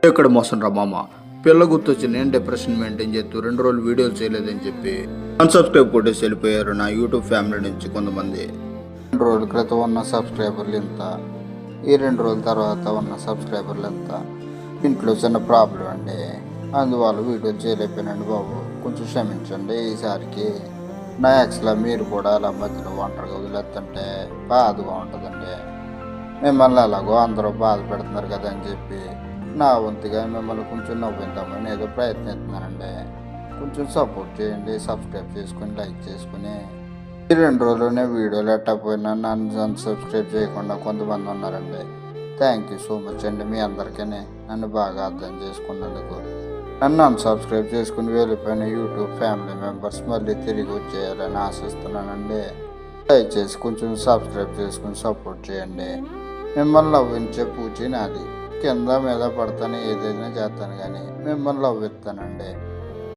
ఎక్కడ మోసం రా మామ, పిల్ల గుర్తొచ్చి నేను డిప్రెషన్ మెయింటైన్ చేస్తూ 2 రోజులు వీడియోలు చేయలేదని చెప్పి అన్సబ్స్క్రైబ్ కొట్టేసి వెళ్ళిపోయారు నా యూట్యూబ్ ఫ్యామిలీ నుంచి కొంతమంది. 2 రోజుల క్రితం ఉన్న సబ్స్క్రైబర్లు ఎంత, ఈ 2 రోజుల తర్వాత ఉన్న సబ్స్క్రైబర్లు ఎంత. ఇంట్లో చిన్న ప్రాబ్లం అండి, అందువల్ల వీడియోలు చేయలేకపోయానండి బాబు, కొంచెం క్షమించండి. ఈసారికి నా ఎక్స్లా మీరు కూడా అలా మధ్యలో ఒంటరిగా వదిలేస్తుంటే బాధగా ఉంటుందండి. మిమ్మల్ని ఎలాగో అందరూ బాధ పెడుతున్నారు కదా అని చెప్పి నా వంతుగా మిమ్మల్ని కొంచెం నవ్విద్దామని ఏదో ప్రయత్నిస్తున్నానండి. కొంచెం సపోర్ట్ చేయండి, సబ్స్క్రైబ్ చేసుకుని లైక్ చేసుకుని. ఈ 2 రోజుల్లోనే వీడియోలు ఎట్టకపోయినా నన్ను అన్సబ్స్క్రైబ్ చేయకుండా కొంతమంది ఉన్నారండి. థ్యాంక్ యూ సో మచ్ అండి మీ అందరికీ నన్ను బాగా అర్థం చేసుకున్నందుకు. నన్ను అన్సబ్స్క్రైబ్ చేసుకుని వెళ్ళిపోయిన యూట్యూబ్ ఫ్యామిలీ మెంబర్స్ మళ్ళీ తిరిగి వచ్చేయాలని ఆశిస్తున్నానండి. దయచేసి కొంచెం సబ్స్క్రైబ్ చేసుకుని సపోర్ట్ చేయండి. మిమ్మల్ని నవ్వించే పూచి నాది. కింద మీద పడతాను, ఏదైనా చేస్తాను, కానీ మిమ్మల్ని నవ్విస్తానండి.